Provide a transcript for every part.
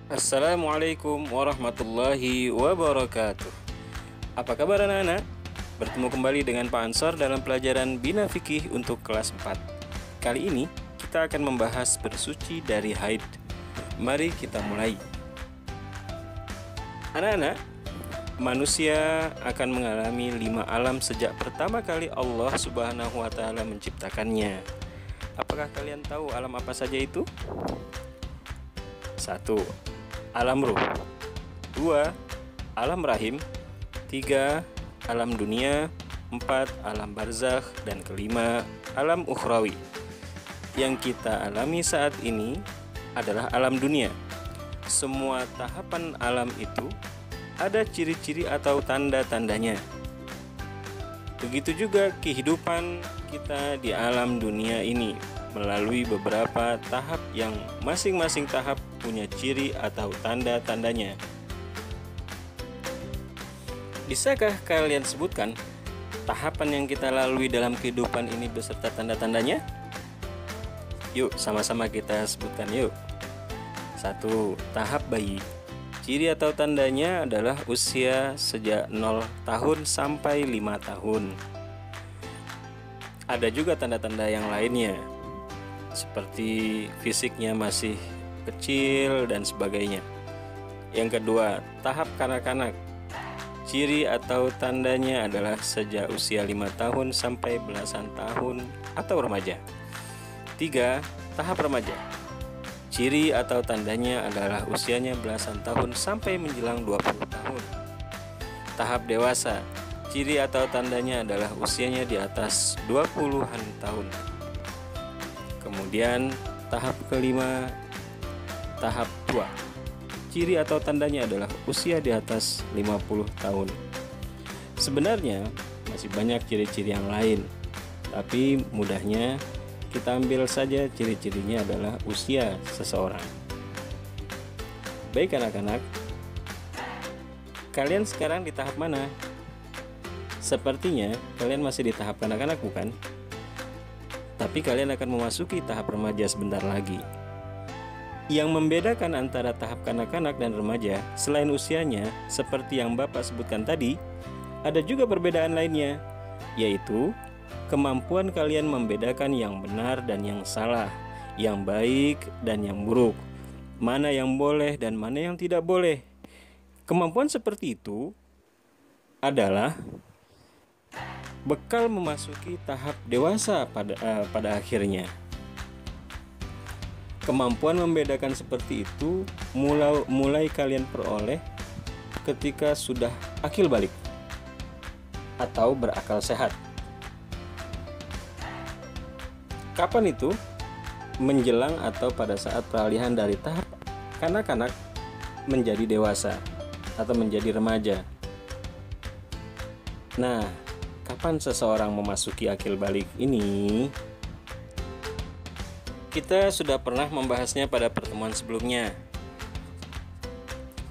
Assalamualaikum warahmatullahi wabarakatuh. Apa kabar anak-anak? Bertemu kembali dengan Pak Ansor dalam pelajaran Bina Fikih untuk kelas 4. Kali ini kita akan membahas bersuci dari haid. Mari kita mulai. Anak-anak, manusia akan mengalami 5 alam sejak pertama kali Allah Subhanahu wa Ta'ala menciptakannya. Apakah kalian tahu alam apa saja itu? 1. Alam ruh. 2. Alam rahim. 3. Alam dunia. 4. Alam barzakh. Dan kelima, alam ukhrawi. Yang kita alami saat ini adalah alam dunia. Semua tahapan alam itu ada ciri-ciri atau tanda-tandanya. Begitu juga kehidupan kita di alam dunia ini melalui beberapa tahap yang masing-masing tahap punya ciri atau tanda-tandanya. Bisakah kalian sebutkan tahapan yang kita lalui dalam kehidupan ini beserta tanda-tandanya? Yuk, sama-sama kita sebutkan yuk. 1. Tahap bayi. Ciri atau tandanya adalah usia sejak 0 tahun sampai 5 tahun. Ada juga tanda-tanda yang lainnya, seperti fisiknya masih kecil dan sebagainya. Yang kedua, tahap kanak-kanak. Ciri atau tandanya adalah sejak usia 5 tahun sampai belasan tahun atau remaja. 3. Tahap remaja. Ciri atau tandanya adalah usianya belasan tahun sampai menjelang 20 tahun. Tahap dewasa. Ciri atau tandanya adalah usianya di atas 20-an tahun. Kemudian tahap kelima, tahap tua. Ciri atau tandanya adalah usia di atas 50 tahun. Sebenarnya masih banyak ciri-ciri yang lain, tapi mudahnya kita ambil saja ciri-cirinya adalah usia seseorang. Baik anak-anak, kalian sekarang di tahap mana? Sepertinya kalian masih di tahap kanak-kanak, bukan? Tapi kalian akan memasuki tahap remaja sebentar lagi. Yang membedakan antara tahap kanak-kanak dan remaja selain usianya, seperti yang Bapak sebutkan tadi, ada juga perbedaan lainnya, yaitu kemampuan kalian membedakan yang benar dan yang salah, yang baik dan yang buruk, mana yang boleh dan mana yang tidak boleh. Kemampuan seperti itu adalah bekal memasuki tahap dewasa pada akhirnya. Kemampuan membedakan seperti itu mulai kalian peroleh ketika sudah akil balik atau berakal sehat. Kapan itu? Menjelang atau pada saat peralihan dari tahap kanak-kanak menjadi dewasa atau menjadi remaja. Nah, kapan seseorang memasuki akil balik ini? Kita sudah pernah membahasnya pada pertemuan sebelumnya.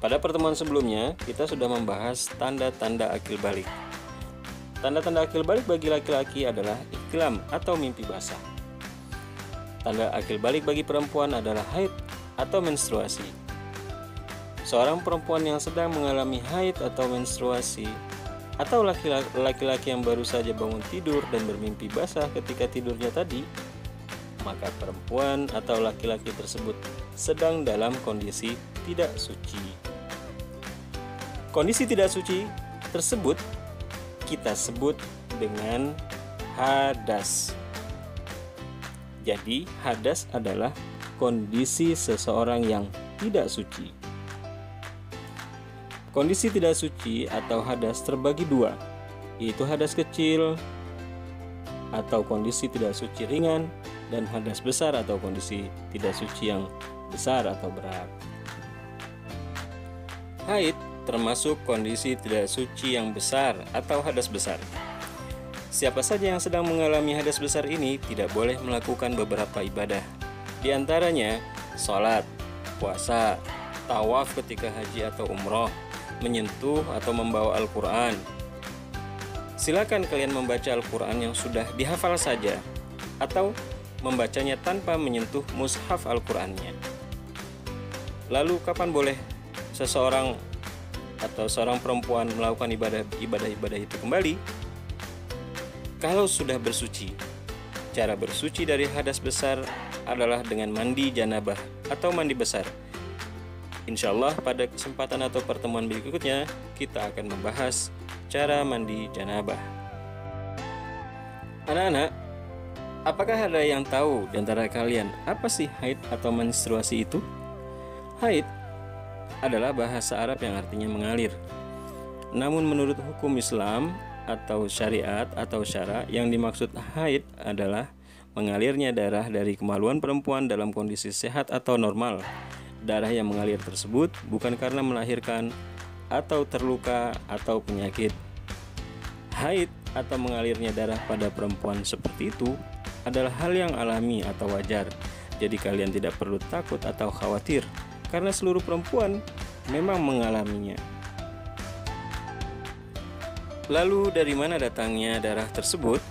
Pada pertemuan sebelumnya, kita sudah membahas tanda-tanda akil balik. Tanda-tanda akil balik bagi laki-laki adalah ihtilam atau mimpi basah. Tanda akil balik bagi perempuan adalah haid atau menstruasi. Seorang perempuan yang sedang mengalami haid atau menstruasi, atau laki-laki yang baru saja bangun tidur dan bermimpi basah ketika tidurnya tadi, maka perempuan atau laki-laki tersebut sedang dalam kondisi tidak suci. Kondisi tidak suci tersebut kita sebut dengan hadas. Jadi, hadas adalah kondisi seseorang yang tidak suci. Kondisi tidak suci atau hadas terbagi dua, yaitu hadas kecil atau kondisi tidak suci ringan, dan hadas besar atau kondisi tidak suci yang besar atau berat. Haid termasuk kondisi tidak suci yang besar atau hadas besar. Siapa saja yang sedang mengalami hadas besar ini tidak boleh melakukan beberapa ibadah. Di antaranya, sholat, puasa, tawaf ketika haji atau umroh, menyentuh atau membawa Al-Quran. Silakan kalian membaca Al-Quran yang sudah dihafal saja, atau membacanya tanpa menyentuh mushaf Al-Qur'annya. Lalu kapan boleh seseorang atau seorang perempuan melakukan ibadah itu kembali? Kalau sudah bersuci. Cara bersuci dari hadas besar adalah dengan mandi janabah atau mandi besar. Insya Allah pada kesempatan atau pertemuan berikutnya kita akan membahas cara mandi janabah. Anak-anak, apakah ada yang tahu di antara kalian apa sih haid atau menstruasi itu? Haid adalah bahasa Arab yang artinya mengalir. Namun menurut hukum Islam atau syariat atau syara, yang dimaksud haid adalah mengalirnya darah dari kemaluan perempuan dalam kondisi sehat atau normal. Darah yang mengalir tersebut bukan karena melahirkan atau terluka atau penyakit. Haid atau mengalirnya darah pada perempuan seperti itu adalah hal yang alami atau wajar. Jadi kalian tidak perlu takut atau khawatir karena seluruh perempuan memang mengalaminya. Lalu dari mana datangnya darah tersebut?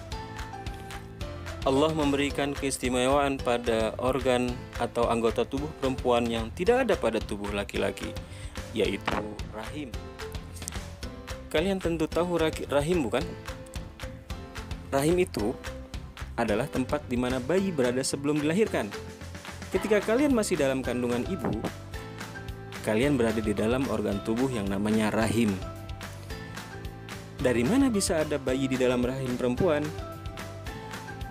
Allah memberikan keistimewaan pada organ atau anggota tubuh perempuan yang tidak ada pada tubuh laki-laki, yaitu rahim. Kalian tentu tahu rahim, bukan? Rahim itu adalah tempat di mana bayi berada sebelum dilahirkan. Ketika kalian masih dalam kandungan ibu, kalian berada di dalam organ tubuh yang namanya rahim. Dari mana bisa ada bayi di dalam rahim perempuan?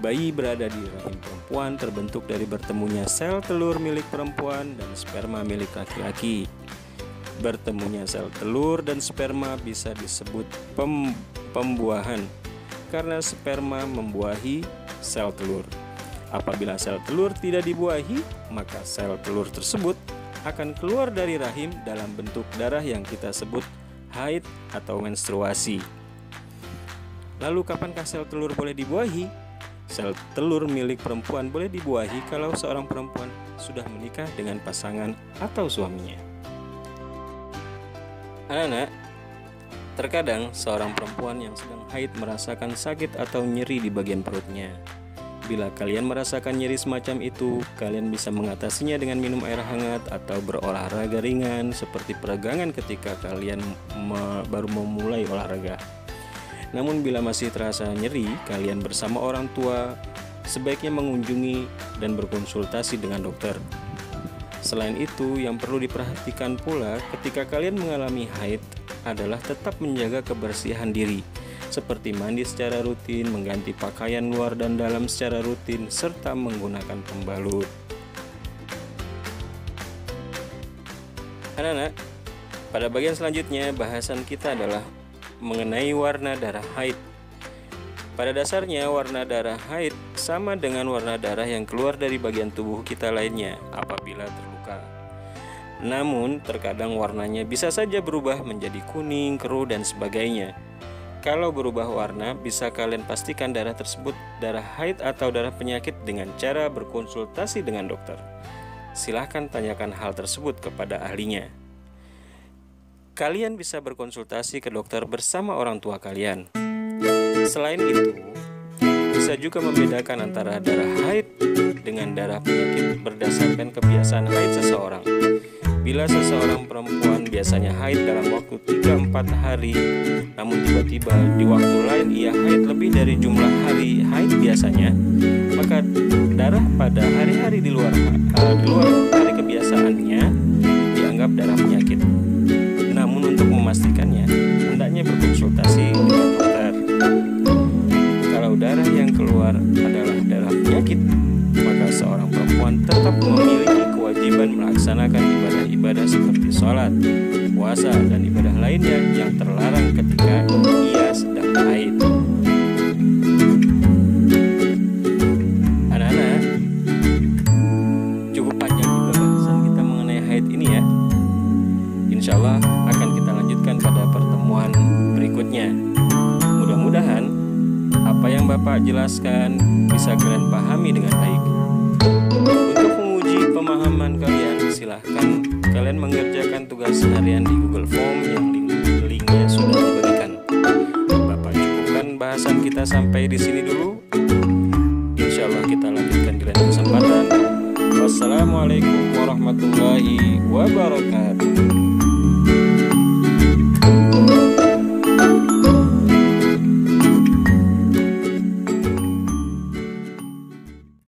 Bayi berada di rahim perempuan terbentuk dari bertemunya sel telur milik perempuan dan sperma milik laki-laki. Bertemunya sel telur dan sperma bisa disebut pembuahan karena sperma membuahi sel telur. Apabila sel telur tidak dibuahi, maka sel telur tersebut akan keluar dari rahim dalam bentuk darah yang kita sebut haid atau menstruasi. Lalu kapankah sel telur boleh dibuahi? Sel telur milik perempuan boleh dibuahi kalau seorang perempuan sudah menikah dengan pasangan atau suaminya. Anak-anak, terkadang seorang perempuan yang sedang haid merasakan sakit atau nyeri di bagian perutnya. Bila kalian merasakan nyeri semacam itu, kalian bisa mengatasinya dengan minum air hangat atau berolahraga ringan seperti peregangan ketika kalian baru memulai olahraga. Namun bila masih terasa nyeri, kalian bersama orang tua sebaiknya mengunjungi dan berkonsultasi dengan dokter. Selain itu, yang perlu diperhatikan pula ketika kalian mengalami haid adalah tetap menjaga kebersihan diri, seperti mandi secara rutin, mengganti pakaian luar dan dalam secara rutin, serta menggunakan pembalut. Anak-anak, pada bagian selanjutnya bahasan kita adalah mengenai warna darah haid. Pada dasarnya warna darah haid sama dengan warna darah yang keluar dari bagian tubuh kita lainnya apabila terluka. Namun terkadang warnanya bisa saja berubah menjadi kuning, keruh dan sebagainya. Kalau berubah warna, bisa kalian pastikan darah tersebut darah haid atau darah penyakit dengan cara berkonsultasi dengan dokter. Silahkan tanyakan hal tersebut kepada ahlinya. Kalian bisa berkonsultasi ke dokter bersama orang tua kalian. Selain itu, bisa juga membedakan antara darah haid dengan darah penyakit berdasarkan kebiasaan haid seseorang. Bila seseorang perempuan biasanya haid dalam waktu 3-4 hari, namun tiba-tiba di waktu lain ia haid lebih dari jumlah hari haid biasanya, maka darah pada hari-hari di luar hari kebiasaannya dianggap darah penyakit. Namun untuk memastikannya, hendaknya berkonsultasi dengan dokter. Kalau darah yang keluar adalah darah penyakit, maka seorang perempuan tetap memiliki kewajiban melaksanakan ibadah-ibadah seperti sholat, puasa, dan ibadah lainnya yang terlarang ketika ia sedang haid. Anak-anak, cukup panjang juga bahasan kita mengenai haid ini ya. Insya Allah akan kita lanjutkan pada pertemuan berikutnya. Mudah-mudahan apa yang Bapak jelaskan bisa kalian pahami dengan baik. Untuk menguji pemahaman kalian, silahkan kalian mengerjakan tugas harian di Google Form yang linknya sudah diberikan. Bapak cukupkan bahasan kita sampai di sini dulu. Insya Allah kita lanjutkan di lain kesempatan. Wassalamualaikum warahmatullahi wabarakatuh.